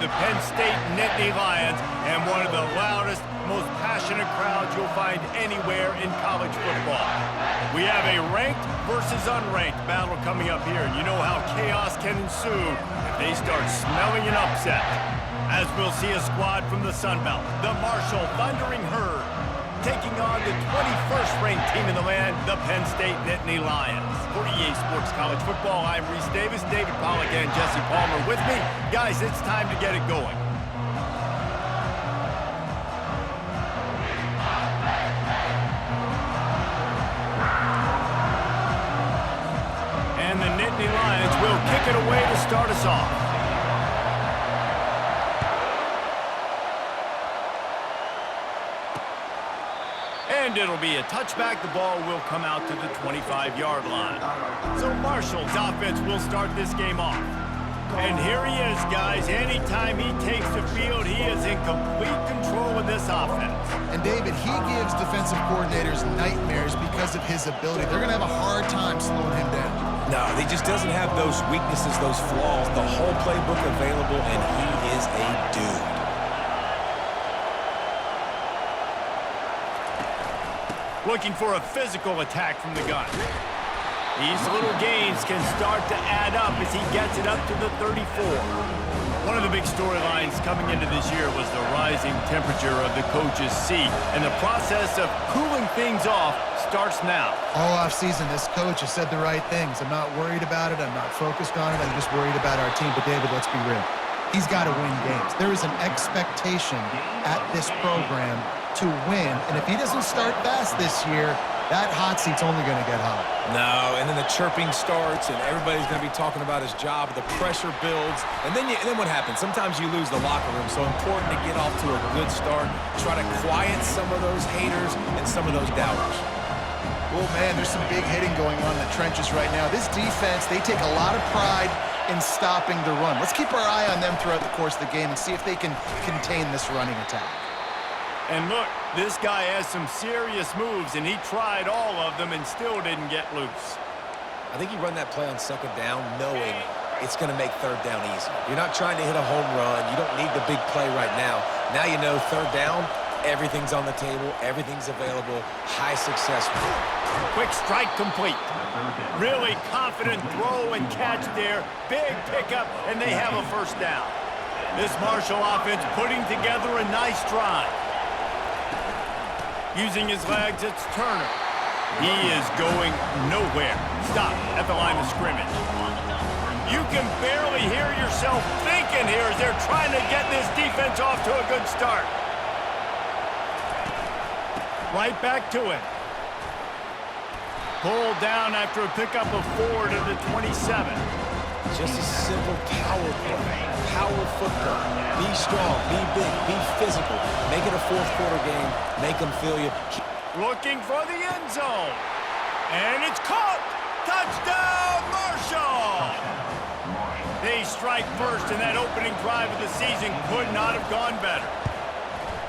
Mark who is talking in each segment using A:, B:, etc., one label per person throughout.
A: the Penn State Nittany Lions and one of the loudest, most passionate crowds you'll find anywhere in college football. We have a ranked versus unranked battle coming up here, and you know how chaos can ensue if they start smelling an upset. As we'll see a squad from the Sun Belt, the Marshall Thundering Herd, taking on the 21st ranked team in the land, the Penn State Nittany Lions. For EA Sports College Football, I'm Reese Davis, David Pollack, and Jesse Palmer with me. Guys, it's time to get it going. And the Nittany Lions will kick it away to start us off. And it'll be a touchback. The ball will come out to the 25-yard line. So Marshall's offense will start this game off. And here he is, guys. Anytime he takes the field, he is in complete control of this offense.
B: And David, he gives defensive coordinators nightmares because of his ability. They're going to have a hard time slowing him down.
C: No, he just doesn't have those weaknesses, those flaws, the whole playbook available, and he is a dude.
A: Looking for a physical attack from the gun. These little gains can start to add up as he gets it up to the 34. One of the big storylines coming into this year was the rising temperature of the coach's seat, and the process of cooling things off starts now.
B: All offseason, this coach has said the right things. I'm not worried about it. I'm not focused on it. I'm just worried about our team. But, David, let's be real. He's got to win games. There is an expectation at this program to win, and if he doesn't start fast this year, that hot seat's only going to get hot.
C: No, and then the chirping starts, and everybody's going to be talking about his job. The pressure builds, and then what happens? Sometimes you lose the locker room, so important to get off to a good start. Try to quiet some of those haters and some of those doubters.
B: Oh, man, there's some big hitting going on in the trenches right now. This defense, they take a lot of pride in stopping the run. Let's keep our eye on them throughout the course of the game and see if they can contain this running attack.
A: And look, this guy has some serious moves, and he tried all of them and still didn't get loose.
C: I think you run that play on second down knowing it's going to make third down easy. You're not trying to hit a home run. You don't need the big play right now. Now you know third down, everything's on the table, everything's available, high success.
A: Quick strike complete. Really confident throw and catch there. Big pickup, and they have a first down. This Marshall offense putting together a nice drive. Using his legs, it's Turner. He is going nowhere. Stop at the line of scrimmage. You can barely hear yourself thinking here as they're trying to get this defense off to a good start. Right back to it. Pulled down after a pickup of 4 to the 27.
C: Just a simple power play. Power football. Be strong, be big, be physical. Make it a fourth-quarter game. Make them feel you.
A: Looking for the end zone. And it's caught. Touchdown, Marshall! They strike first, and that opening drive of the season could not have gone better.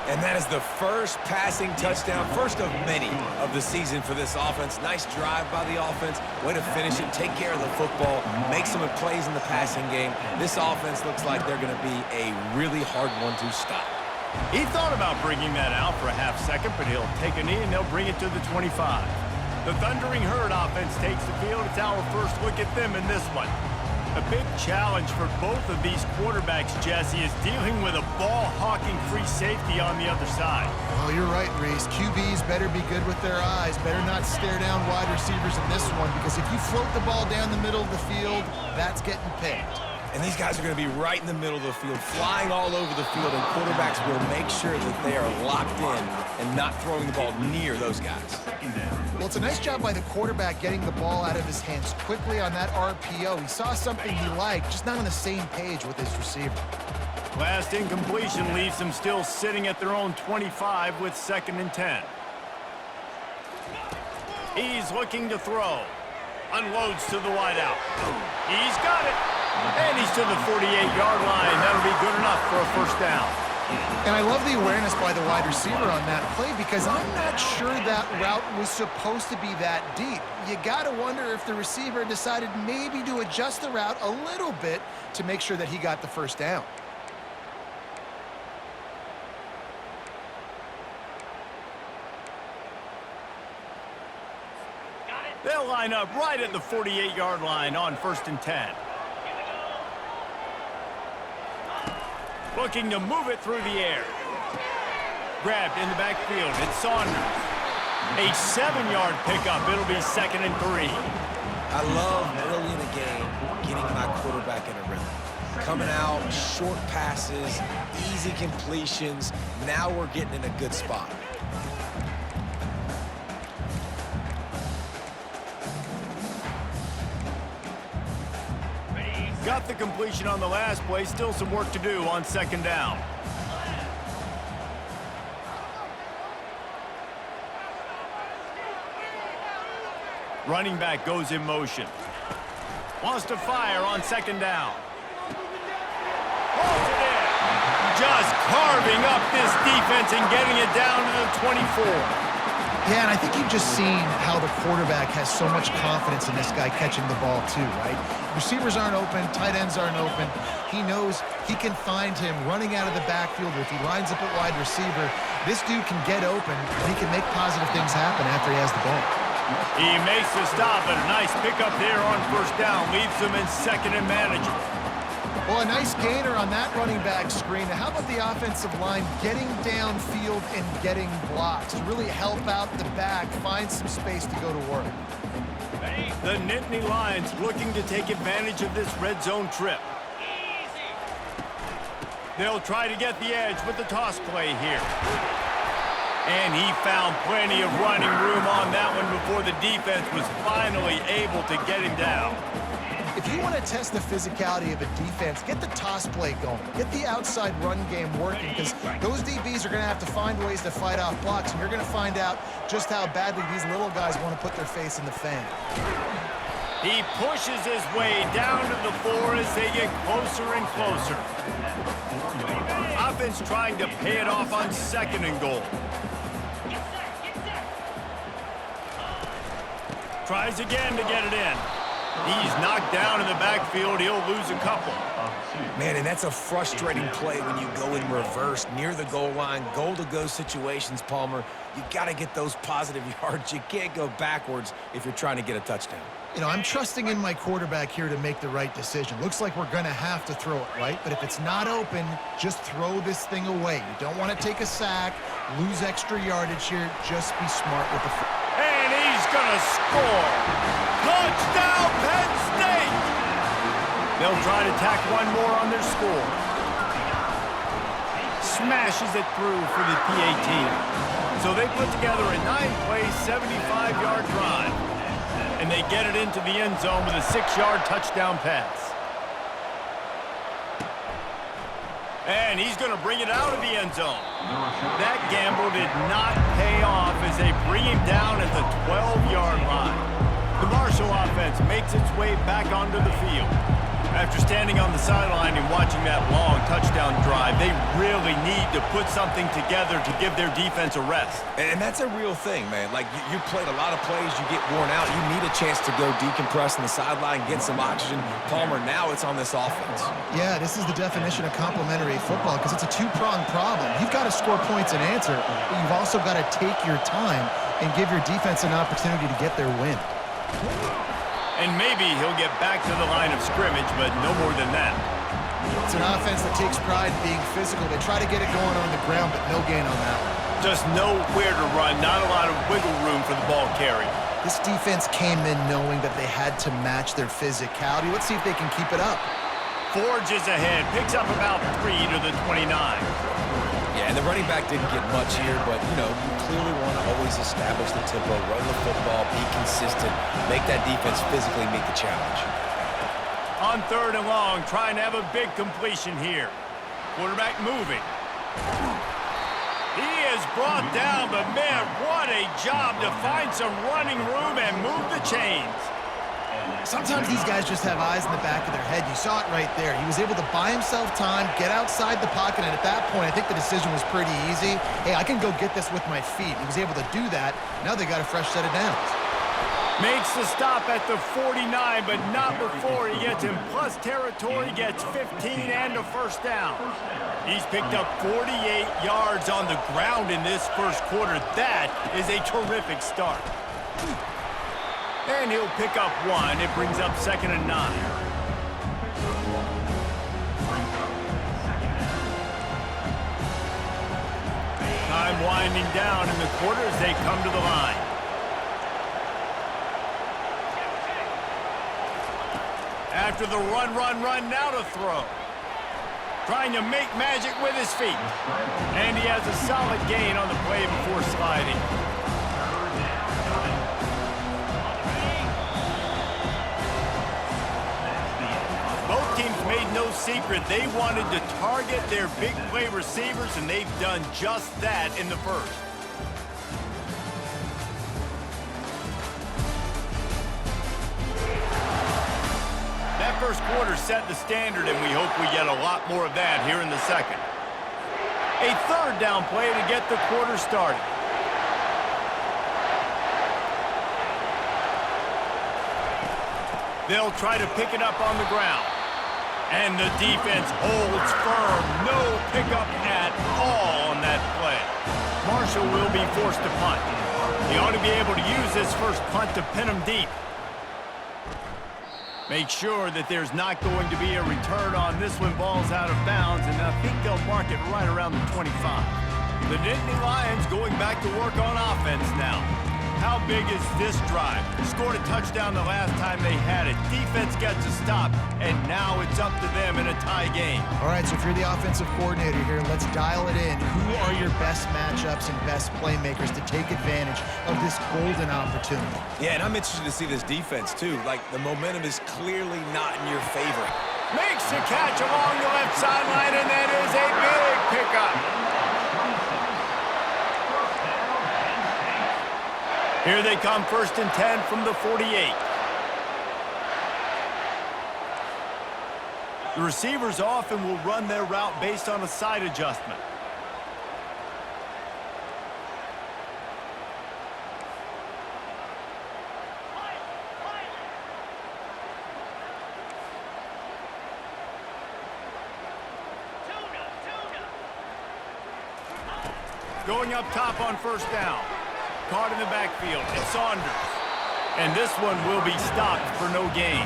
C: And that is the first passing touchdown, first of many of the season for this offense. Nice drive by the offense. Way to finish it, take care of the football, make some plays in the passing game. This offense looks like they're going to be a really hard one to stop.
A: He thought about bringing that out for a half second, but he'll take a knee and they'll bring it to the 25. The Thundering Herd offense takes the field. It's our first look at them in this one. A big challenge for both of these quarterbacks, Jesse, is dealing with a ball-hawking free safety on the other side.
B: Oh, you're right, Reese. QBs better be good with their eyes. Better not stare down wide receivers in this one, because if you float the ball down the middle of the field, that's getting picked.
C: And these guys are going to be right in the middle of the field, flying all over the field, and quarterbacks will make sure that they are locked in and not throwing the ball near those guys.
B: Well, it's a nice job by the quarterback getting the ball out of his hands quickly on that RPO. He saw something he liked, just not on the same page with his receiver.
A: Last incompletion leaves them still sitting at their own 25 with 2nd and 10. He's looking to throw. Unloads to the wideout. He's got it. And he's to the 48-yard line. That'll be good enough for a first down.
B: And I love the awareness by the wide receiver on that play, because I'm not sure that route was supposed to be that deep. You got to wonder if the receiver decided maybe to adjust the route a little bit to make sure that he got the first down.
A: They'll line up right at the 48-yard line on 1st and 10. Looking to move it through the air. Grabbed in the backfield. It's Saunders. A 7-yard pickup. It'll be 2nd and 3.
C: I love early in the game getting my quarterback in a rhythm. Coming out, short passes, easy completions. Now we're getting in a good spot.
A: Got the completion on the last play. Still some work to do on 2nd down. Running back goes in motion. Wants to fire on 2nd down. Holds it in. Just carving up this defense and getting it down to the 24.
B: Yeah, and I think you've just seen how the quarterback has so much confidence in this guy catching the ball too, right? Receivers aren't open, tight ends aren't open. He knows he can find him running out of the backfield, or if he lines up at wide receiver, this dude can get open, and he can make positive things happen after he has the ball.
A: He makes the stop, and a nice pickup there on 1st down. Leaves them in 2nd and manageable.
B: Well, a nice gainer on that running back screen. Now, how about the offensive line getting downfield and getting blocks to really help out the back, find some space to go to work?
A: The Nittany Lions looking to take advantage of this red zone trip. They'll try to get the edge with the toss play here. And he found plenty of running room on that one before the defense was finally able to get him down.
B: If you want to test the physicality of a defense, get the toss play going. Get the outside run game working, because those DBs are going to have to find ways to fight off blocks, and you're going to find out just how badly these little guys want to put their face in the fan.
A: He pushes his way down to the 4 as they get closer and closer. Offense trying to pay it off on 2nd and goal. Tries again to get it in. He's knocked down in the backfield. He'll lose a couple.
C: Man, and that's a frustrating play when you go in reverse near the goal line. Goal-to-go situations, Palmer. You got to get those positive yards. You can't go backwards if you're trying to get a touchdown.
B: You know, I'm trusting in my quarterback here to make the right decision. Looks like we're going to have to throw it, right? But if it's not open, just throw this thing away. You don't want to take a sack, lose extra yardage here. Just be smart with the...
A: And he's going to score. Touchdown, Penn State! They'll try to tack one more on their score. Smashes it through for the PAT. So they put together a 9-play, 75-yard drive. And they get it into the end zone with a 6-yard touchdown pass. And he's going to bring it out of the end zone. That gamble did not pay off as they bring him down at the 12-yard line. The Marshall offense makes its way back onto the field. After standing on the sideline and watching that long touchdown drive, they really need to put something together to give their defense a rest.
C: And that's a real thing, man. Like, you played a lot of plays, you get worn out, you need a chance to go decompress on the sideline, get some oxygen. Palmer, now it's on this offense.
B: Yeah, this is the definition of complementary football, because it's a two-pronged problem. You've got to score points and answer, but you've also got to take your time and give your defense an opportunity to get their win.
A: And maybe he'll get back to the line of scrimmage, but no more than that.
B: It's an offense that takes pride in being physical. They try to get it going on the ground, but no gain on that one.
A: Just nowhere to run, not a lot of wiggle room for the ball carrier.
B: This defense came in knowing that they had to match their physicality. Let's see if they can keep it up.
A: Forges ahead, picks up about 3 to the 29.
C: Yeah, and the running back didn't get much here, but, you know, you clearly want to always establish the tempo, run the football, be consistent, make that defense physically meet the challenge.
A: On 3rd and long, trying to have a big completion here. Quarterback moving. He is brought down, but, man, what a job to find some running room and move the chains.
B: Sometimes these guys just have eyes in the back of their head. You saw it right there. He was able to buy himself time, get outside the pocket, and at that point, I think the decision was pretty easy. Hey, I can go get this with my feet. He was able to do that. Now they got a fresh set of downs.
A: Makes the stop at the 49, but not before he gets in plus territory, gets 15 and a 1st down. He's picked up 48 yards on the ground in this 1st quarter. That is a terrific start. And he'll pick up one. It brings up 2nd and 9. Time winding down in the quarter as they come to the line. After the run, now to throw. Trying to make magic with his feet. And he has a solid gain on the play before sliding. Both teams made no secret they wanted to target their big play receivers, and they've done just that in the first. That first quarter set the standard, and we hope we get a lot more of that here in the second. A 3rd down play to get the quarter started. They'll try to pick it up on the ground. And the defense holds firm. No pickup at all on that play. Marshall will be forced to punt. He ought to be able to use this first punt to pin him deep. Make sure that there's not going to be a return on this when ball's out of bounds, and I think they'll mark it right around the 25. The Nittany Lions going back to work on offense now. How big is this drive? Scored a touchdown the last time they had it. Defense gets a stop, and now it's up to them in a tie game.
B: All right, so if you're the offensive coordinator here, let's dial it in. Who are your best matchups and best playmakers to take advantage of this golden opportunity?
C: Yeah, and I'm interested to see this defense, too. Like, the momentum is clearly not in your favor.
A: Makes the catch along the left sideline, and that is a big pickup. Here they come, 1st and 10 from the 48. The receivers often will run their route based on a side adjustment. Going up top on 1st down. Caught in the backfield. It's Saunders. And this one will be stopped for no gain.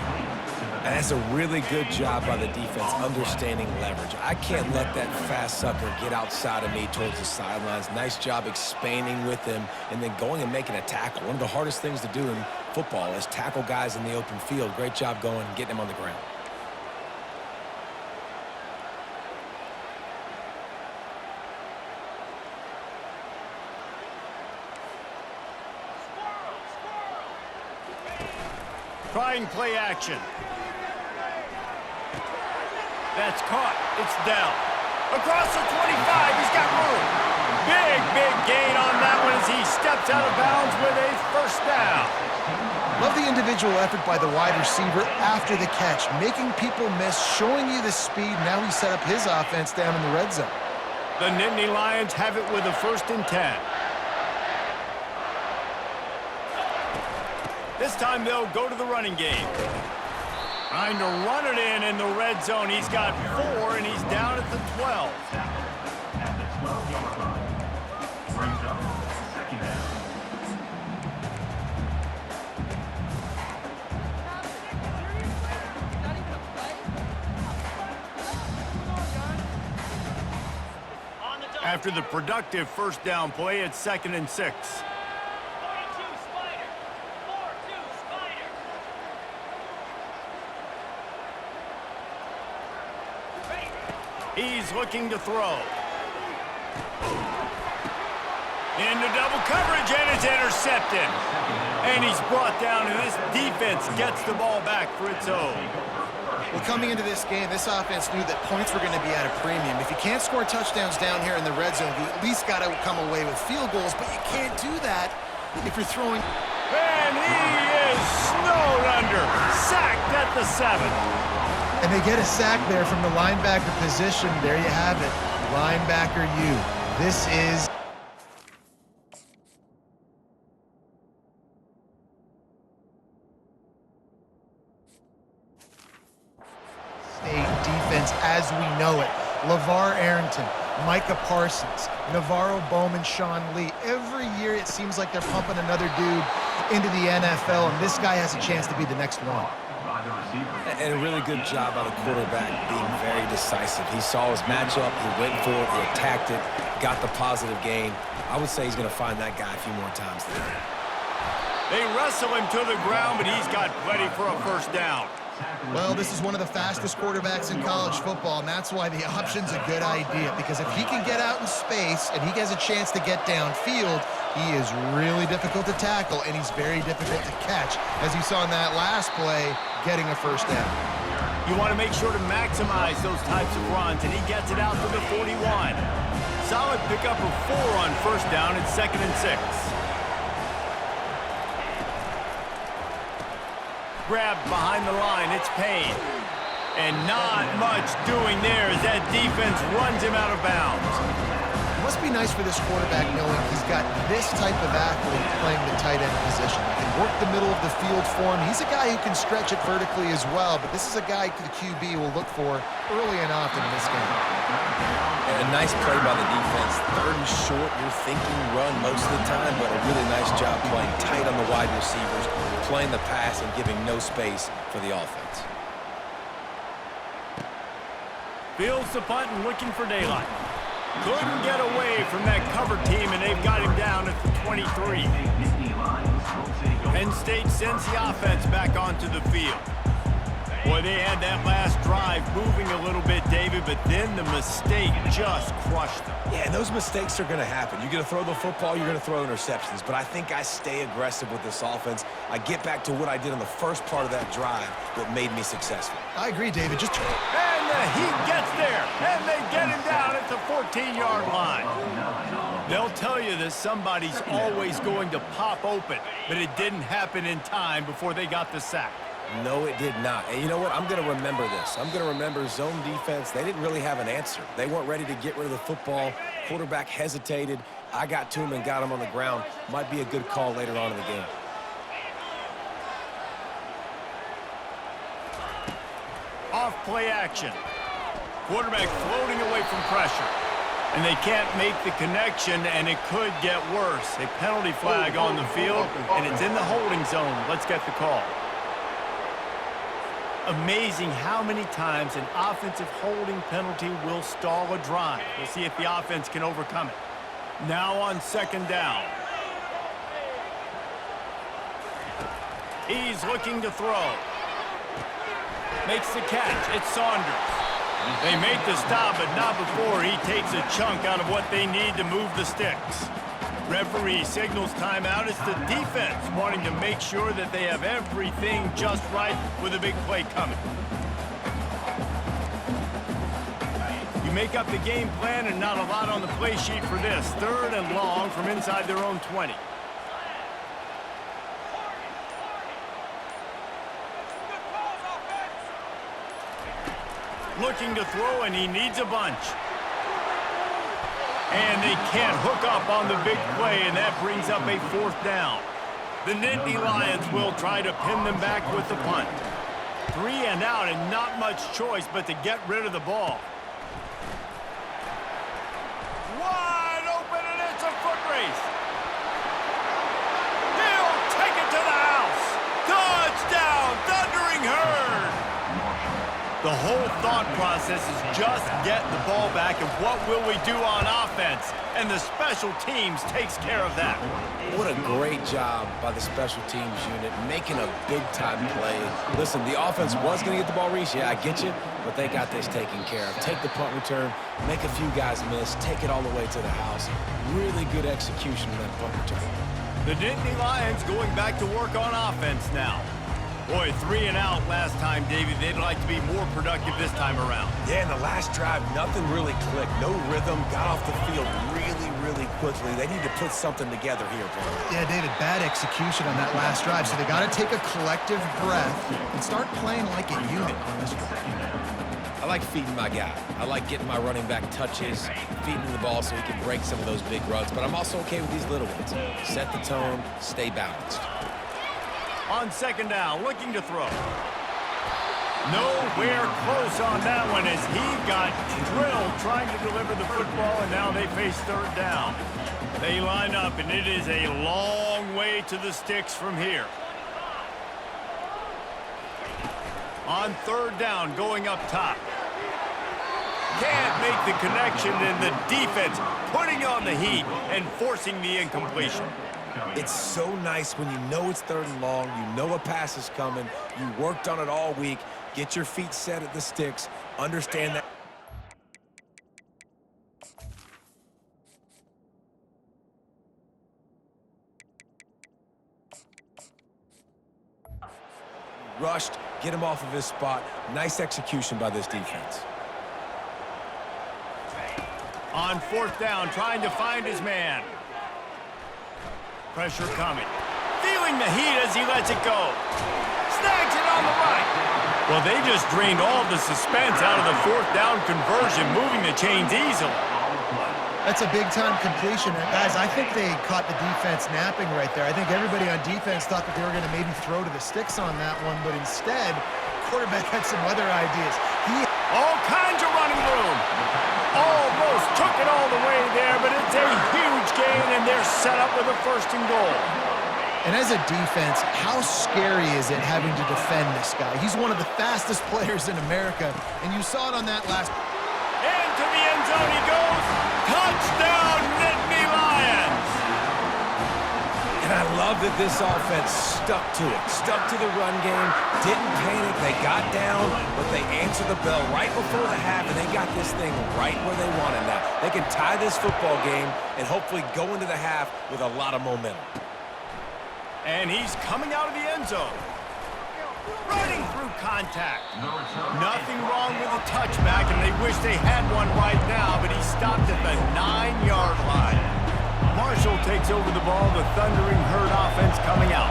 C: And that's a really good job by the defense understanding leverage. I can't let that fast sucker get outside of me towards the sidelines. Nice job expanding with him and then going and making a tackle. One of the hardest things to do in football is tackle guys in the open field. Great job going and getting them on the ground.
A: Trying play action. That's caught. It's down. Across the 25. He's got room. Big gain on that one as he steps out of bounds with a 1st down.
B: Love the individual effort by the wide receiver after the catch, making people miss, showing you the speed. Now he set up his offense down in the red zone.
A: The Nittany Lions have it with a 1st and 10. This time they'll go to the running game. Trying to run it in the red zone. He's got 4, and he's down at the 12. After the productive 1st down play, it's 2nd and 6. He's looking to throw. Into double coverage, and it's intercepted. And he's brought down, and this defense gets the ball back for its own.
B: Well, coming into this game, this offense knew that points were going to be at a premium. If you can't score touchdowns down here in the red zone, you at least got to come away with field goals, but you can't do that if you're throwing.
A: And he is snowed under. Sacked at the 7.
B: And they get a sack there from the linebacker position. There you have it. Linebacker U. This is State defense as we know it. LeVar Arrington, Micah Parsons, Navarro Bowman, Sean Lee. Every year it seems like they're pumping another dude into the NFL, and this guy has a chance to be the next one.
C: And a really good job by the quarterback being very decisive. He saw his matchup, he went for it, he attacked it, got the positive gain. I would say he's going to find that guy a few more times today.
A: They wrestle him to the ground, but he's got plenty for a first down.
B: Well, this is one of the fastest quarterbacks in college football, and that's why the option's a good idea, because if he can get out in space and he has a chance to get downfield, he is really difficult to tackle, and he's very difficult to catch, as you saw in that last play, getting a first down.
A: You want to make sure to maximize those types of runs, and he gets it out to the 41. Solid pickup of 4 on first down and 2nd and 6. Grabbed behind the line, it's Payne. And not much doing there as that defense runs him out of bounds.
B: It must be nice for this quarterback knowing he's got this type of athlete playing the tight end position. He can work the middle of the field for him. He's a guy who can stretch it vertically as well, but this is a guy the QB will look for early and often in this game.
C: And a nice play by the defense. 3rd and short, you're thinking run most of the time, but a really nice job playing tight on the wide receivers, playing the pass and giving no space for the offense.
A: Fields the punt and looking for daylight. Couldn't get away from that cover team, and they've got him down at the 23. Penn State sends the offense back onto the field. Boy, they had that last drive moving a little bit, David, but then the mistake just crushed them.
C: Yeah, and those mistakes are going to happen. You're going to throw the football, you're going to throw interceptions, but I think I stay aggressive with this offense. I get back to what I did on the first part of that drive that made me successful.
B: I agree, David.
A: And the heat gets there, and they get him down at the 14-yard line. They'll tell you that somebody's always going to pop open, but it didn't happen in time before they got the sack.
C: No, it did not. And you know what? I'm going to remember this. I'm going to remember zone defense. They didn't really have an answer. They weren't ready to get rid of the football. Quarterback hesitated. I got to him and got him on the ground. Might be a good call later on in the game.
A: Off play action. Quarterback floating away from pressure. And they can't make the connection, and it could get worse. A penalty flag on the field, and it's in the holding zone. Let's get the call. Amazing how many times an offensive holding penalty will stall a drive. We'll see if the offense can overcome it. Now on 2nd down. He's looking to throw. Makes the catch. It's Saunders. They make the stop, but not before he takes a chunk out of what they need to move the sticks. Referee signals timeout. It's the defense wanting to make sure that they have everything just right with a big play coming. You make up the game plan and not a lot on the play sheet for this. 3rd and long from inside their own 20. Looking to throw, and he needs a bunch. And they can't hook up on the big play, and that brings up a 4th down. The Nittany Lions will try to pin them back with the punt. 3 and out, and not much choice but to get rid of the ball. Wide open, and it's a foot race. He'll take it to the house. Touchdown, Thundering Herd. The whole thought process is just get the ball back, and what will we do on offense? And the special teams takes care of that.
C: What a great job by the special teams unit, making a big-time play. Listen, the offense was going to get the ball reached. Yeah, I get you, but they got this taken care of. Take the punt return, make a few guys miss, take it all the way to the house. Really good execution of that punt return.
A: The Nittany Lions going back to work on offense now. Boy, 3 and out last time, David. They'd like to be more productive this time around.
C: Yeah, in the last drive, nothing really clicked. No rhythm. Got off the field really quickly. They need to put something together here, Paul.
B: Yeah, David, bad execution on that last drive, so they got to take a collective breath and start playing like a unit on this one.
C: I like feeding my guy. I like getting my running back touches, feeding him the ball so he can break some of those big runs, but I'm also okay with these little ones. Set the tone, stay balanced.
A: On 2nd down, looking to throw. Nowhere close on that one as he got drilled trying to deliver the football, and now they face third down. They line up, and it is a long way to the sticks from here. On third down, going up top. Can't make the connection, and the defense putting on the heat and forcing the incompletion.
C: It's so nice when you know it's third and long, you know a pass is coming, you worked on it all week, get your feet set at the sticks, understand that. Rushed, get him off of his spot. Nice execution by this defense.
A: On fourth down, trying to find his man. Pressure coming. Feeling the heat as he lets it go. Snags it on the right. Well, they just drained all the suspense out of the fourth down conversion, moving the chains easily.
B: That's a big-time completion. And guys, I think they caught the defense napping right there. I think everybody on defense thought that they were going to maybe throw to the sticks on that one, but instead, quarterback had some other ideas.
A: All kinds of running room. Almost took it all the way there, but it's a huge gain, and they're set up with a first and goal.
B: And as a defense, how scary is it having to defend this guy? He's one of the fastest players in America, and you saw it on that last.
A: And to the end zone he goes. Touchdown, Nittany Lions!
C: And I love that this offense stuck to it, stuck to the run game, didn't panic, they got down, but they answered the bell right before the half, and they got this thing right where they wanted now. They can tie this football game and hopefully go into the half with a lot of momentum.
A: And he's coming out of the end zone. Running through contact. Nothing wrong with a touchback, and they wish they had one right now, but he stopped at the 9-yard line. Marshall takes over the ball, the Thundering Herd offense coming out.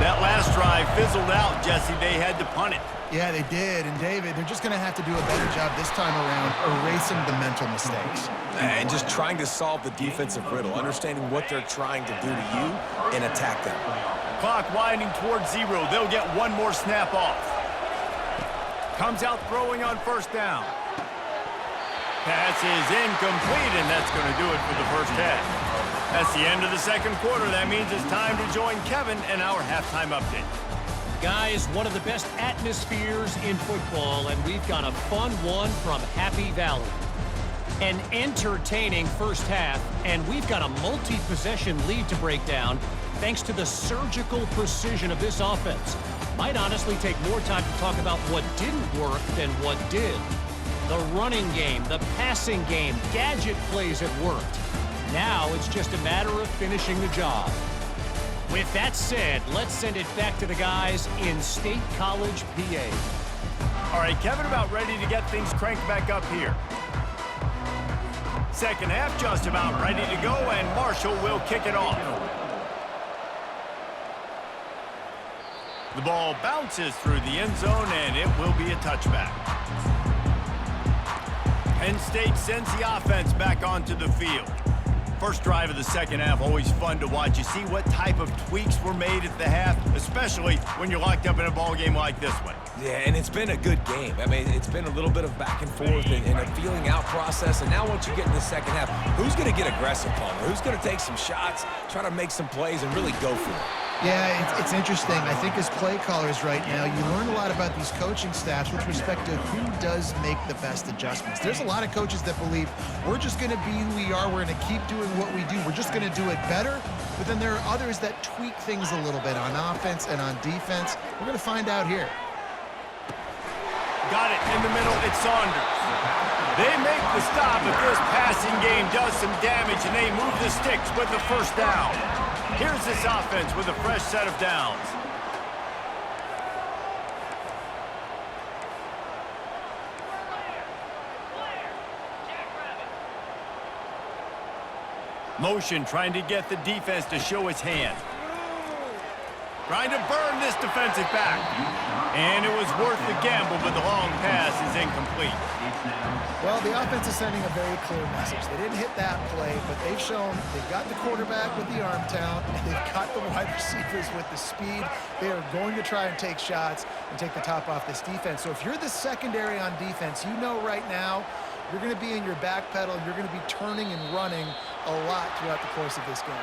A: That last drive fizzled out, Jesse. They had to punt it.
B: Yeah, they did. And David, they're just going to have to do a better job this time around erasing the mental mistakes.
C: And just trying to solve the defensive riddle, understanding what they're trying to do to you and attack them.
A: Clock winding towards 0. They'll get one more snap off. Comes out throwing on first down. Pass is incomplete, and that's going to do it for the first half. That's the end of the second quarter. That means it's time to join Kevin and our halftime update.
D: Guys, one of the best atmospheres in football, and we've got a fun one from Happy Valley. An entertaining first half, and we've got a multi-possession lead to break down thanks to the surgical precision of this offense. Might honestly take more time to talk about what didn't work than what did. The running game, the passing game, gadget plays have worked. Now it's just a matter of finishing the job. With that said, let's send it back to the guys in State College, PA.
A: All right, Kevin, about ready to get things cranked back up here. Second half just about ready to go, and Marshall will kick it off. The ball bounces through the end zone, and it will be a touchback. Penn State sends the offense back onto the field. First drive of the second half, always fun to watch. You see what type of tweaks were made at the half, especially when you're locked up in a ball game like this one.
C: Yeah, and it's been a good game. I mean, it's been a little bit of back and forth and a feeling out process. And now once you get in the second half, who's going to get aggressive, Palmer? Who's going to take some shots, try to make some plays, and really go for it?
B: Yeah, it's interesting. I think as play callers right now, you learn a lot about these coaching staffs with respect to who does make the best adjustments. There's a lot of coaches that believe we're just going to be who we are. We're going to keep doing what we do. We're just going to do it better. But then there are others that tweak things a little bit on offense and on defense. We're going to find out here.
A: Got it in the middle. It's Saunders. They make the stop, but this passing game does some damage, and they move the sticks with the first down. Here's this offense with a fresh set of downs. Motion trying to get the defense to show his hand. Trying to burn this defensive back. And it was worth the gamble, but the long pass is incomplete.
B: Well, the offense is sending a very clear message. They didn't hit that play, but they've shown they've got the quarterback with the arm talent, and they've got the wide receivers with the speed. They are going to try and take shots and take the top off this defense. So if you're the secondary on defense, you know right now you're going to be in your back pedal, and you're going to be turning and running a lot throughout the course of this game.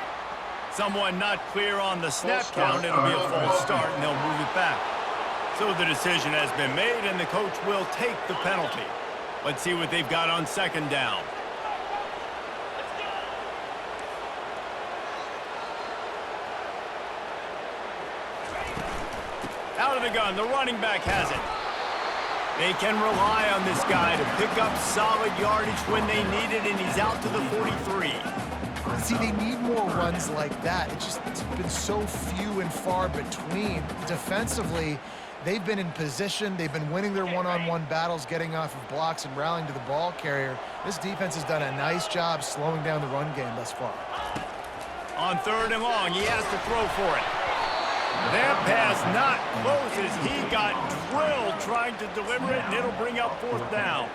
A: Someone not clear on the snap count. It'll be a false start, and they'll move it back. So the decision has been made, and the coach will take the penalty. Let's see what they've got on second down. Out of the gun, the running back has it. They can rely on this guy to pick up solid yardage when they need it, and he's out to the 43.
B: See, they need more runs like that. It's been so few and far between. Defensively, they've been in position. They've been winning their one-on-one battles, getting off of blocks and rallying to the ball carrier. This defense has done a nice job slowing down the run game thus far.
A: On third and long, he has to throw for it. That pass not close as he got drilled trying to deliver it, and it'll bring up fourth down.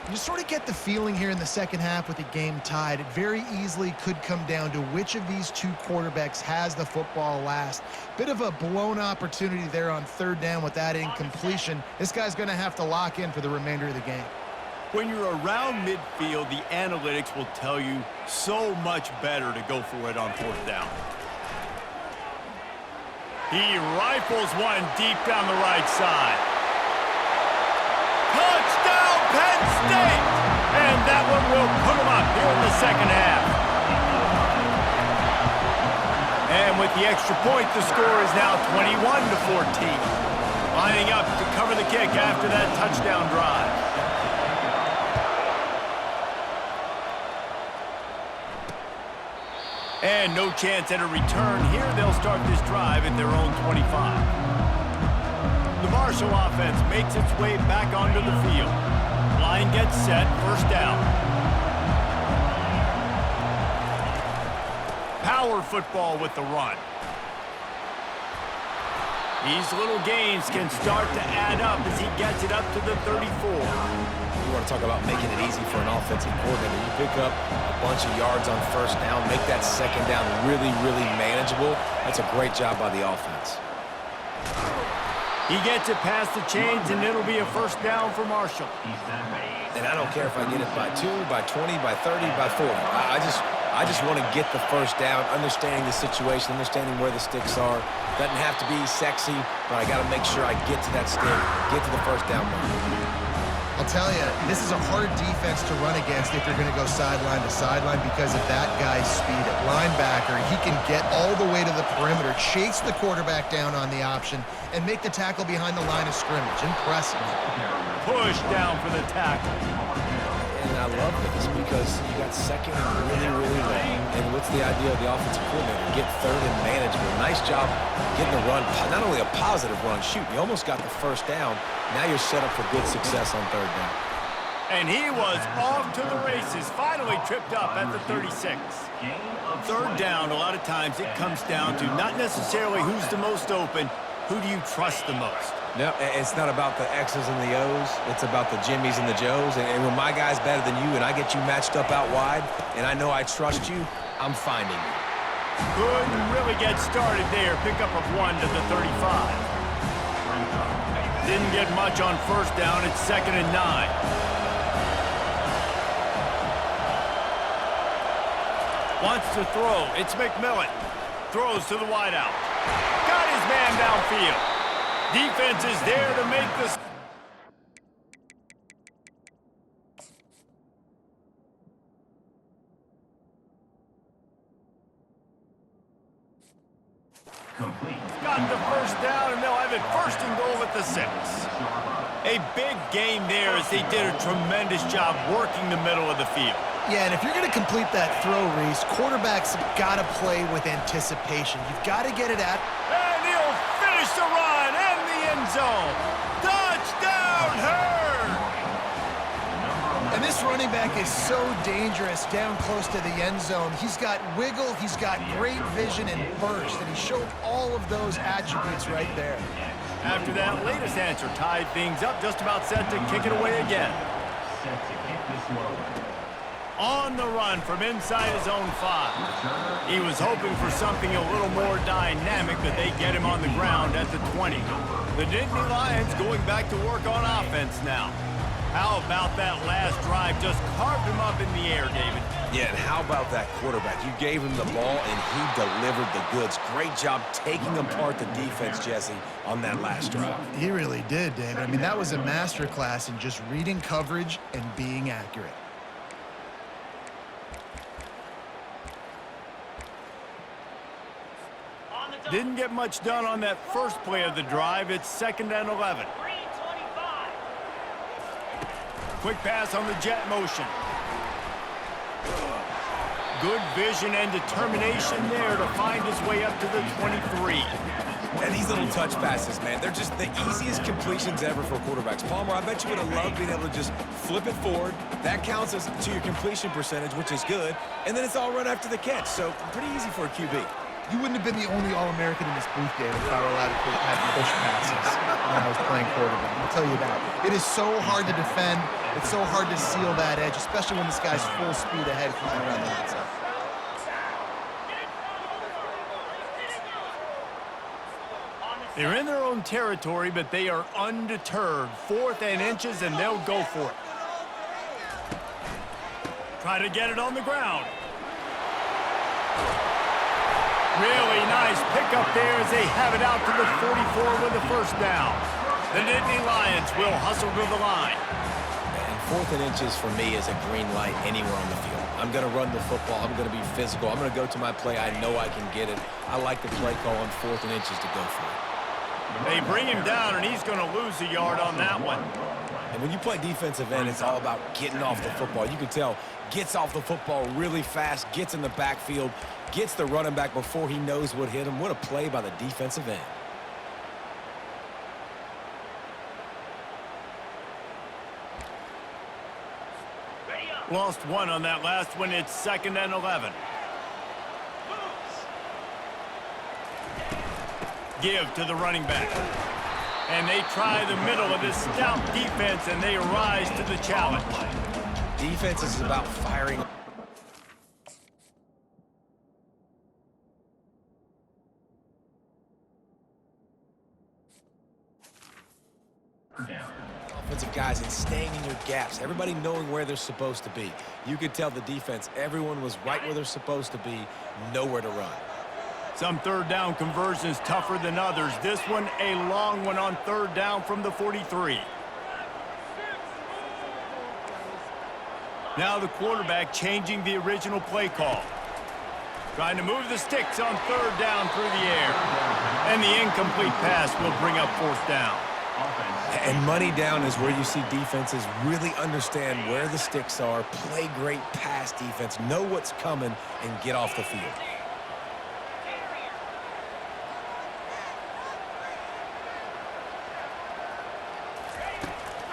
B: You sort of get the feeling here in the second half with the game tied. It very easily could come down to which of these two quarterbacks has the football last. Bit of a blown opportunity there on third down with that incompletion. This guy's going to have to lock in for the remainder of the game.
A: When you're around midfield, the analytics will tell you so much better to go for it on fourth down. He rifles one deep down the right side. Touchdown, Penn State! And that one will put them up here in the second half. And with the extra point, the score is now 21-14. Lining up to cover the kick after that touchdown drive. And no chance at a return here. They'll start this drive at their own 25. The Marshall offense makes its way back onto the field. Line gets set, first down. Power football with the run. These little gains can start to add up as he gets it up to the 34.
C: You want to talk about making it easy for an offensive coordinator. You pick up a bunch of yards on first down, make that second down really, really manageable. That's a great job by the offense.
A: He gets it past the chains, and it'll be a first down for Marshall.
C: And I don't care if I get it by 2, by 20, by 30, by 40. I just want to get the first down, understanding the situation, understanding where the sticks are. Doesn't have to be sexy, but I got to make sure I get to that stick, get to the first down mark.
B: I'll tell you, this is a hard defense to run against if you're going to go sideline to sideline because of that guy's speed at linebacker. He can get all the way to the perimeter, chase the quarterback down on the option, and make the tackle behind the line of scrimmage. Impressive.
A: Push down for the tackle.
C: And I love this because you got second and really, really long. And what's the idea of the offensive coordinator? Get third and manageable. Nice job getting the run. Not only a positive run, shoot, you almost got the first down. Now you're set up for good success on third down.
A: And he was off to the races, finally tripped up at the 36. Third down, a lot of times it comes down to not necessarily who's the most open, who do you trust the most?
C: No, it's not about the X's and the O's. It's about the Jimmys and the Joes. And when my guy's better than you and I get you matched up out wide and I know I trust you, I'm finding you.
A: Couldn't really get started there. Pickup of 1 to the 35. Didn't get much on first down. It's 2nd and 9. Wants to throw. It's McMillan. Throws to the wideout. Got his man downfield. Defense is there to make this. Got the first down, and they'll have it first and goal at the 6. A big gain there as they did a tremendous job working the middle of the field.
B: Yeah, and if you're going to complete that throw, Reese, quarterbacks have got to play with anticipation. You've got to get it at.
A: And he'll finish the run and the end zone. Touchdown, Hurd!
B: And this running back is so dangerous down close to the end zone. He's got wiggle, he's got great vision and burst, and he showed all of those attributes right there.
A: After that latest answer tied things up, just about set to kick it away again. On the run from inside his own 5. He was hoping for something a little more dynamic, but they get him on the ground at the 20. The Nittany Lions going back to work on offense now. How about that last drive? Just carved him up in the air, David.
C: Yeah, and how about that quarterback? You gave him the ball, and he delivered the goods. Great job taking apart the defense, Jesse, on that last drive.
B: He really did, David. I mean, that was a masterclass in just reading coverage and being accurate.
A: Didn't get much done on that first play of the drive. It's 2nd and 11. Quick pass on the jet motion. Good vision and determination there to find his way up to the 23.
C: And these little touch passes, man, they're just the easiest completions ever for quarterbacks. Palmer, I bet you would have loved being able to just flip it forward. That counts as to your completion percentage, which is good. And then it's all run after the catch, so pretty easy for a QB.
B: You wouldn't have been the only All-American in this booth, David, if I were allowed to have push passes when I was playing quarterback. I'll tell you that. It is so hard to defend. It's so hard to seal that edge, especially when this guy's full speed ahead coming around the outside.
A: They're in their own territory, but they are undeterred. 4th and inches, and they'll go for it. Try to get it on the ground. Really nice pickup there as they have it out to the 44 with the first down. The Nittany Lions will hustle to the line.
C: And 4th and inches for me is a green light anywhere on the field. I'm going to run the football. I'm going to be physical. I'm going to go to my play. I know I can get it. I like the play call on 4th and inches to go for it.
A: They bring him down, and he's going to lose a yard on that one.
C: And when you play defensive end, it's all about getting off the football. You can tell, gets off the football really fast, gets in the backfield, gets the running back before he knows what hit him. What a play by the defensive end.
A: Lost one on that last one. It's 2nd and 11. Give to the running back. And they try the middle of this stout defense, and they rise to the challenge.
C: Defense is about firing. Offensive guys and staying in your gaps. Everybody knowing where they're supposed to be. You could tell the defense, everyone was right where they're supposed to be, nowhere to run.
A: Some 3rd down conversions tougher than others. This one, a long one on 3rd down from the 43. Now the quarterback changing the original play call. Trying to move the sticks on 3rd down through the air. And the incomplete pass will bring up 4th down.
C: And money down is where you see defenses really understand where the sticks are, play great pass defense, know what's coming, and get off the field.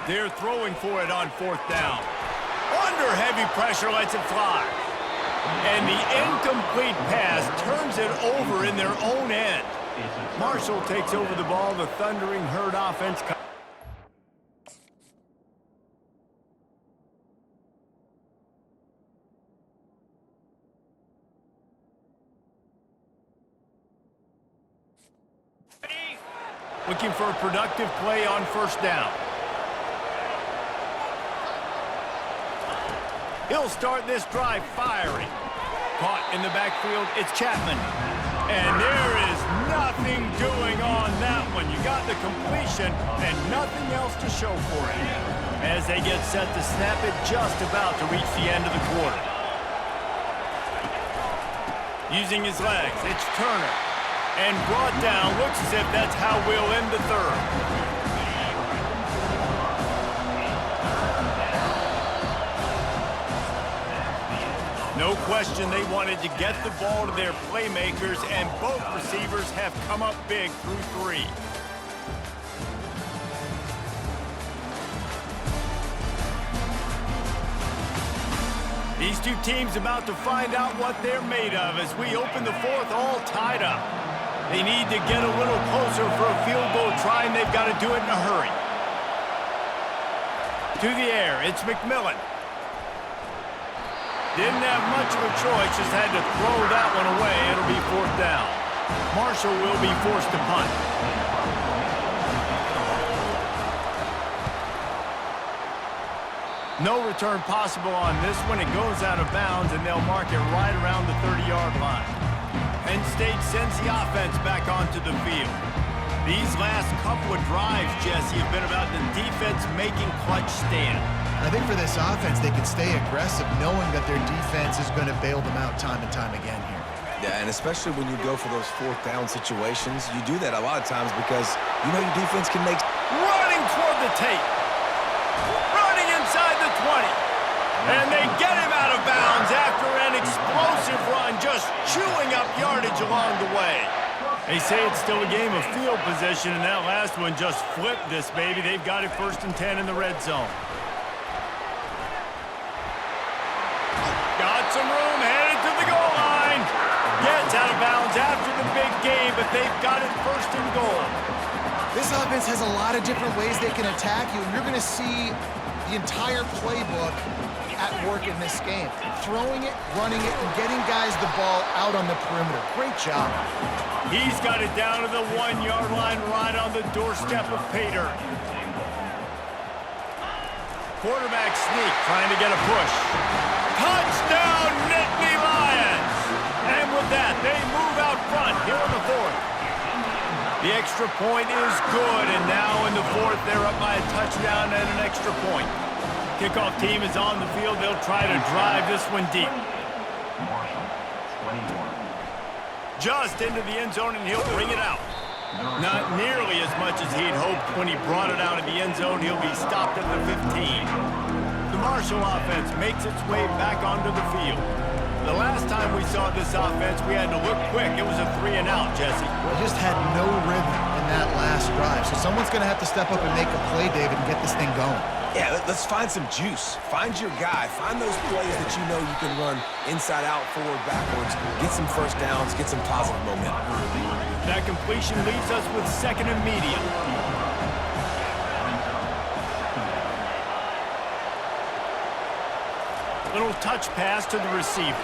A: They're throwing for it on 4th down. Under heavy pressure, lets it fly. And the incomplete pass turns it over in their own end. Marshall takes over the ball. The Thundering Herd offense. Looking for a productive play on 1st down. He'll start this drive firing. Caught in the backfield, it's Chapman. And there is nothing doing on that one. You got the completion and nothing else to show for it. As they get set to snap it, just about to reach the end of the quarter. Using his legs, it's Turner. And brought down, looks as if that's how we'll end the 3rd. No question they wanted to get the ball to their playmakers, and both receivers have come up big through 3. These two teams about to find out what they're made of as we open the 4th all tied up. They need to get a little closer for a field goal try, and they've got to do it in a hurry. To the air, it's McMillan. Didn't have much of a choice, just had to throw that one away. It'll be 4th down. Marshall will be forced to punt. No return possible on this one. It goes out of bounds, and they'll mark it right around the 30-yard line. Penn State sends the offense back onto the field. These last couple of drives, Jesse, have been about the defense making clutch stand.
B: I think for this offense, they can stay aggressive knowing that their defense is going to bail them out time and time again here.
C: Yeah, and especially when you go for those 4th down situations, you do that a lot of times because you know your defense can make...
A: Running toward the tape. Running inside the 20. And they get him out of bounds after an explosive run, just chewing up yardage along the way. They say it's still a game of field position, and that last one just flipped this baby. They've got it 1st and 10 in the red zone. Got some room, headed to the goal line. Gets out of bounds after the big game, but they've got it 1st and goal.
B: This offense has a lot of different ways they can attack you, and you're going to see the entire playbook at work in this game. Throwing it, running it, and getting guys the ball out on the perimeter. Great job.
A: He's got it down to the 1-yard line right on the doorstep of Pater. Quarterback sneak, trying to get a push. Touchdown, Nittany Lions! And with that, they move out front here in the 4th. The extra point is good, and now in the 4th, they're up by a touchdown and an extra point. Kickoff team is on the field. They'll try to drive this one deep. Just into the end zone, and he'll bring it out. Not nearly as much as he'd hoped when he brought it out of the end zone. He'll be stopped at the 15. The Marshall offense makes its way back onto the field. The last time we saw this offense, we had to look quick. It was a 3-and-out, Jesse.
B: They just had no rhythm in that last drive. So someone's going to have to step up and make a play, David, and get this thing going.
C: Yeah, let's find some juice. Find your guy. Find those plays that you know you can run inside out, forward, backwards. Get some 1st downs. Get some positive momentum.
A: That completion leaves us with 2nd and medium. Little touch pass to the receiver.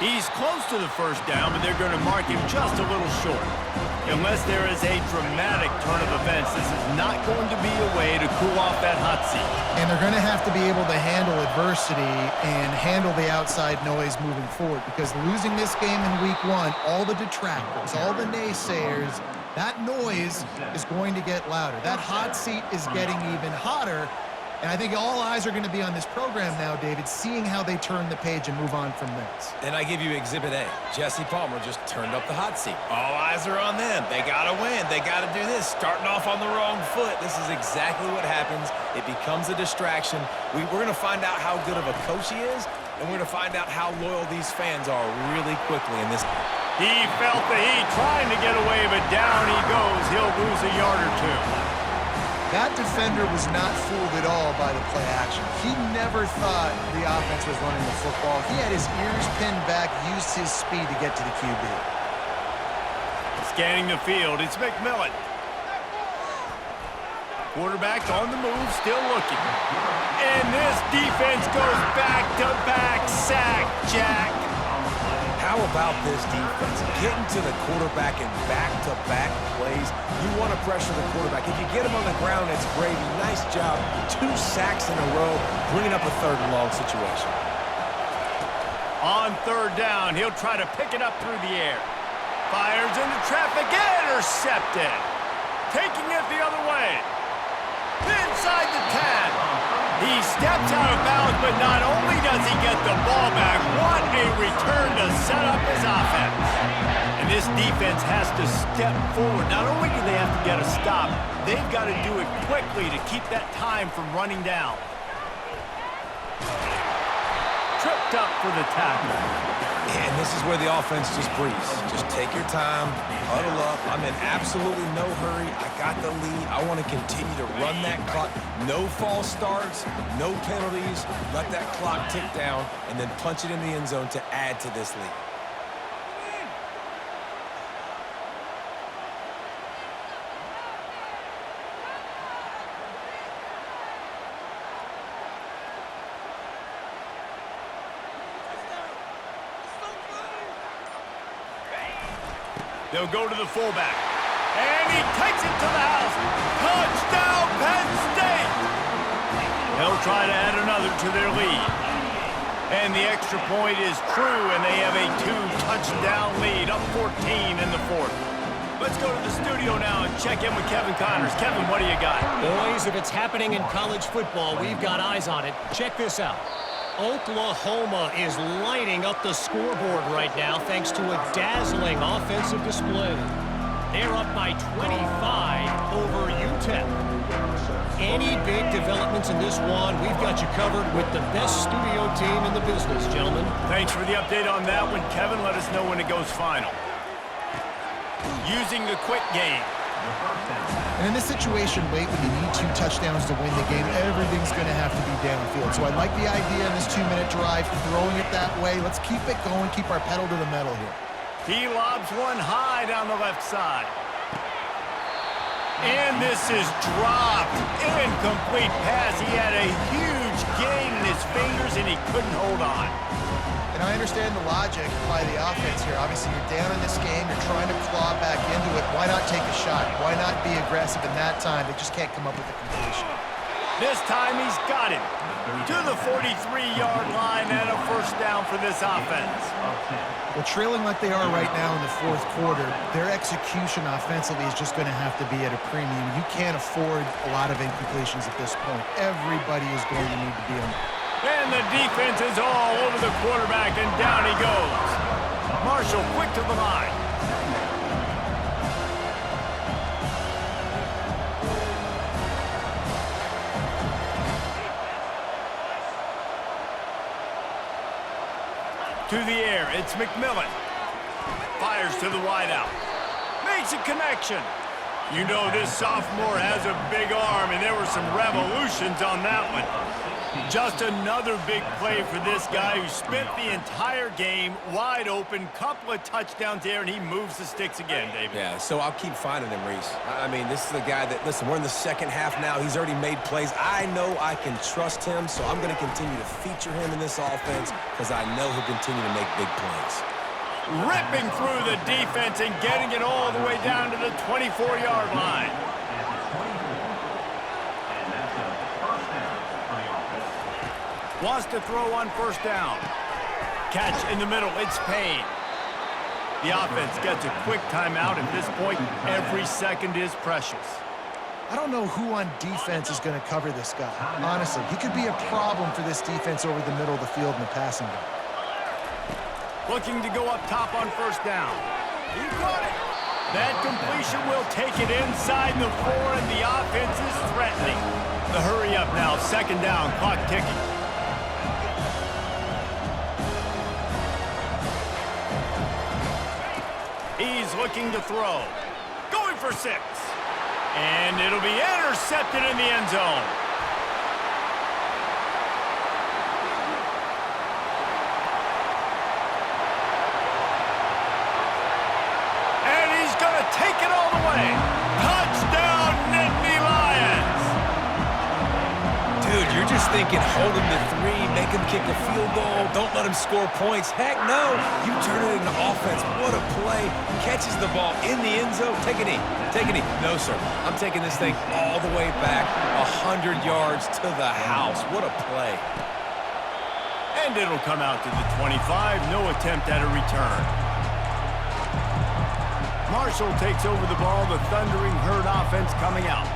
A: He's close to the 1st down, but they're going to mark him just a little short. Unless there is a dramatic turn of events, this is not going to be a way to cool off that hot seat.
B: And they're going to have to be able to handle adversity and handle the outside noise moving forward, because losing this game in week 1, all the detractors, all the naysayers, that noise is going to get louder. That hot seat is getting even hotter. And I think all eyes are going to be on this program now, David, seeing how they turn the page and move on from this.
C: And I give you Exhibit A. Jesse Palmer just turned up the hot seat. All eyes are on them. They got to win. They got to do this. Starting off on the wrong foot. This is exactly what happens. It becomes a distraction. We're going to find out how good of a coach he is, and we're going to find out how loyal these fans are really quickly in this.
A: He felt the heat trying to get away, but down he goes. He'll lose a yard or two.
B: That defender was not fooled at all by the play action. He never thought the offense was running the football. He had his ears pinned back, used his speed to get to the QB.
A: Scanning the field, it's McMillan. Quarterback on the move, still looking. And this defense goes back-to-back sack, Jack.
C: How about this defense? Getting to the quarterback in back-to-back plays. You want to pressure the quarterback. If you get him on the ground, it's gravy. Nice job. 2 sacks in a row, bringing up a 3rd and long situation.
A: On 3rd down, he'll try to pick it up through the air. Fires into traffic, intercepted. Taking it the other way. Inside the 10. He steps out of bounds, but not only does he get the ball back, what a return to set up his offense. And this defense has to step forward. Not only do they have to get a stop, they've got to do it quickly to keep that time from running down. Tripped up for the tackle.
C: And this is where the offense just breathes. Just take your time, huddle up. I'm in absolutely no hurry. I got the lead. I want to continue to run that clock. No false starts, no penalties. Let that clock tick down, and then punch it in the end zone to add to this lead.
A: They'll go to the fullback. And he takes it to the house. Touchdown, Penn State! They'll try to add another to their lead. And the extra point is true, and they have a 2-touchdown lead, up 14 in the fourth. Let's go to the studio now and check in with Kevin Connors. Kevin, what do you got?
D: Boys, if it's happening in college football, we've got eyes on it. Check this out. Oklahoma is lighting up the scoreboard right now thanks to a dazzling offensive display. They're up by 25 over UTEP. Any big developments in this one, we've got you covered with the best studio team in the business, gentlemen.
A: Thanks for the update on that one, Kevin. Let us know when it goes final. Using the quick game.
B: And in this situation late when you need 2 touchdowns to win the game, everything's going to have to be downfield. So I like the idea in this 2-minute drive, throwing it that way. Let's keep it going, keep our pedal to the metal here.
A: He lobs one high down the left side. And this is dropped. Incomplete pass. He had a huge gain in his fingers, and he couldn't hold on.
B: And I understand the logic by the offense here. Obviously, you're down in this game. You're trying to claw back into it. Why not take a shot? Why not be aggressive in that time? They just can't come up with a completion.
A: This time he's got it. To the 43-yard line and a first down for this offense.
B: Well, trailing like they are right now in the fourth quarter, their execution offensively is just going to have to be at a premium. You can't afford a lot of incompletions at this point. Everybody is going to need to be on.
A: And the defense is all over the quarterback, and down he goes. Marshall quick to the line. To the air, it's McMillan. Fires to the wideout. Makes a connection. You know this sophomore has a big arm, and there were some revolutions on that one. Just another big play for this guy who spent the entire game wide open, couple of touchdowns there, and he moves the sticks again, David.
C: Yeah, so I'll keep finding him, Reese. I mean, this is the guy that, listen, we're in the second half now. He's already made plays. I know I can trust him, so I'm going to continue to feature him in this offense because I know he'll continue to make big plays.
A: Ripping through the defense and getting it all the way down to the 24-yard line. Wants to throw on first down. Catch in the middle, it's Payne. The offense gets a quick timeout. At this point, every second is precious.
B: I don't know who on defense is going to cover this guy. Honestly, he could be a problem for this defense over the middle of the field in the passing game.
A: Looking to go up top on first down. He got it. That completion will take it inside the 4, and the offense is threatening. The hurry up now, second down, clock ticking. He's looking to throw. Going for 6. And it'll be intercepted in the end zone. And he's going to take it all the way. Touchdown, Nittany Lions.
C: Dude, you're just thinking, hold him to 3, make him kick a field goal, don't let him score points. Heck no, you turn it into offense. What a play. Catches the ball in the end zone. Take a knee. Take a knee. No, sir. I'm taking this thing all the way back 100 yards to the house. What a play.
A: And it'll come out to the 25. No attempt at a return. Marshall takes over the ball. The Thundering Herd offense coming out.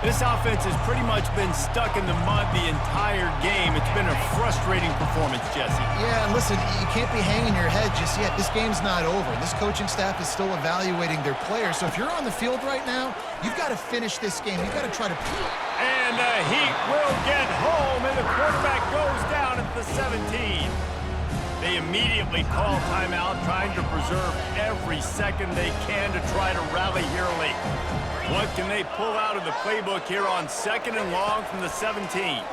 A: This offense has pretty much been stuck in the mud the entire game. It's been a frustrating performance, Jesse.
B: Yeah, and listen, you can't be hanging your head just yet. This game's not over. This coaching staff is still evaluating their players. So if you're on the field right now, you've got to finish this game. You've got to try to...
A: And the Heat will get home, and the quarterback goes down at the 17. They immediately call timeout, trying to preserve every second they can to try to rally here late. What can they pull out of the playbook here on 2nd and long from the 17?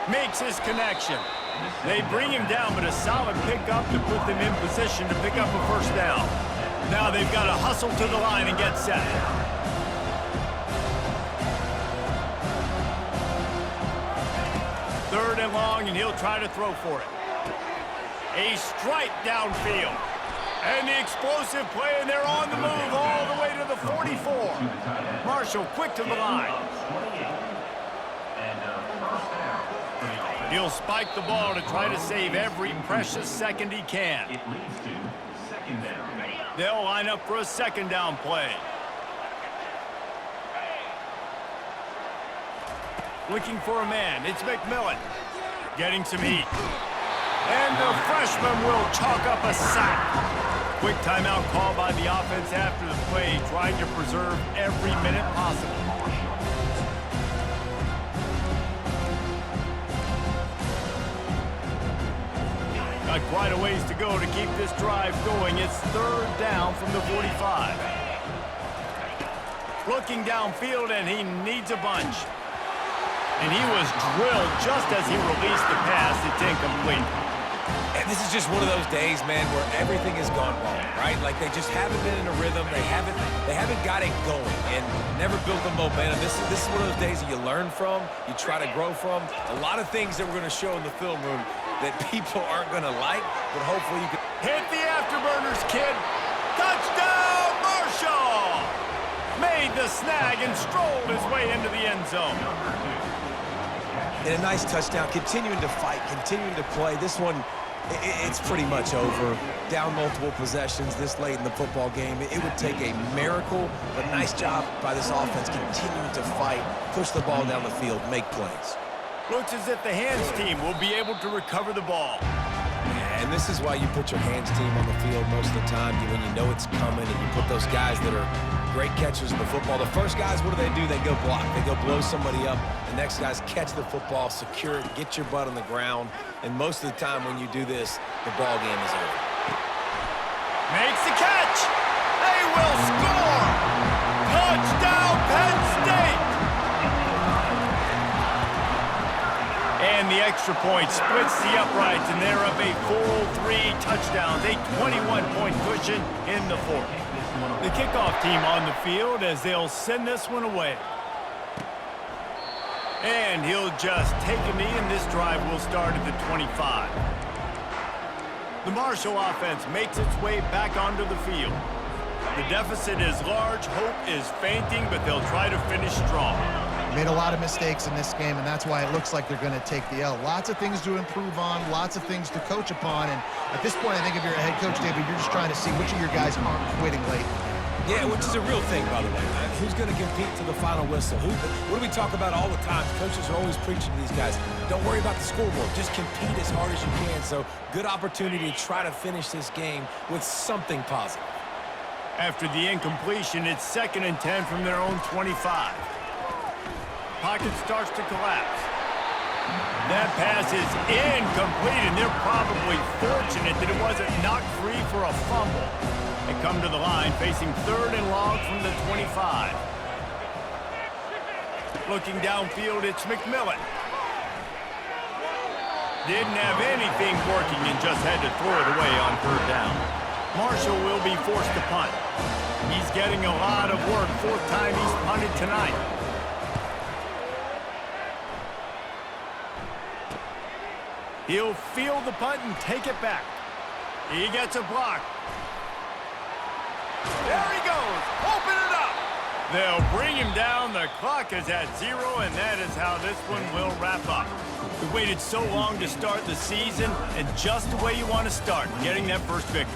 A: Makes his connection. They bring him down, but a solid pickup to put them in position to pick up a first down. Now they've got to hustle to the line and get set. Third and long, and he'll try to throw for it. A strike downfield. And the explosive play, and they're on the move all the way to the 44. Marshall quick to the line. He'll spike the ball to try to save every precious second he can. They'll line up for a second down play. Looking for a man. It's McMillan. Getting some heat. And the freshman will chalk up a sack. Quick timeout call by the offense after the play, trying to preserve every minute possible. Got quite a ways to go to keep this drive going. It's third down from the 45. Looking downfield, and he needs a bunch. And he was drilled just as he released the pass. It's incomplete.
C: And this is just one of those days, man, where everything has gone wrong, right? Like they just haven't been in a rhythm. They haven't got it going and never built the momentum. This is one of those days that you learn from, you try to grow from. A lot of things that we're going to show in the film room that people aren't going to like, but hopefully you can
A: hit the afterburners, kid. Touchdown, Marshall! Made the snag and strolled his way into the end zone.
C: And a nice touchdown, continuing to fight, continuing to play. This one, it's pretty much over. Down multiple possessions this late in the football game. It would take a miracle, but nice job by this offense continuing to fight, push the ball down the field, make plays.
A: Looks as if the hands team will be able to recover the ball.
C: Yeah, and this is why you put your hands team on the field most of the time, when you know it's coming, and you put those guys that are great catchers of the football. The first guys, what do? They go block. They go blow somebody up. The next guys catch the football, secure it, get your butt on the ground. And most of the time when you do this, the ball game is over.
A: Makes the catch. They will score. Touchdown, Penn State. And the extra point splits the uprights, and they're up a 4-3 touchdowns, a 21-point cushion in the fourth. The kickoff team on the field as they'll send this one away. And he'll just take a knee, and this drive will start at the 25. The Marshall offense makes its way back onto the field. The deficit is large, hope is fainting, but they'll try to finish strong.
B: Made a lot of mistakes in this game, and that's why it looks like they're going to take the L. Lots of things to improve on, lots of things to coach upon, and at this point, I think if you're a head coach, David, you're just trying to see which of your guys aren't quitting late.
C: Yeah, which is a real thing, by the way. Who's going to compete to the final whistle? What do we talk about all the time? Coaches are always preaching to these guys. Don't worry about the scoreboard. Just compete as hard as you can. So, good opportunity to try to finish this game with something positive.
A: After the incompletion, it's 2nd and 10 from their own 25. Pocket starts to collapse. That pass is incomplete, and they're probably fortunate that it wasn't knocked free for a fumble. They come to the line facing 3rd and long from the 25. Looking downfield, it's McMillan. Didn't have anything working and just had to throw it away on 3rd down. Marshall will be forced to punt. He's getting a lot of work. 4th time he's punted tonight. He'll field the punt and take it back. He gets a block. There he goes. Open it up. They'll bring him down. The clock is at 0, and that is how this one will wrap up. We waited so long to start the season, and just the way you want to start, getting that first victory.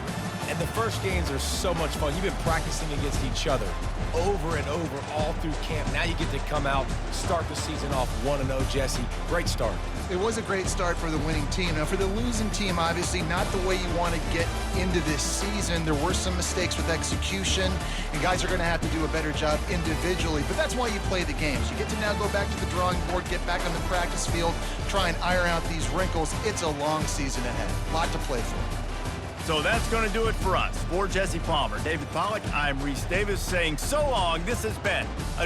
C: And the first games are so much fun. You've been practicing against each other over and over all through camp. Now you get to come out, start the season off 1-0, Jesse. Great start.
B: It was a great start for the winning team. Now, for the losing team, obviously not the way you want to get into this season. There were some mistakes with execution, and guys are going to have to do a better job individually. But that's why you play the games. You get to now go back to the drawing board, get back on the practice field, try and iron out these wrinkles. It's a long season ahead. A lot to play for.
A: So that's going to do it for us. For Jesse Palmer, David Pollack, I'm Reese Davis saying so long. This has been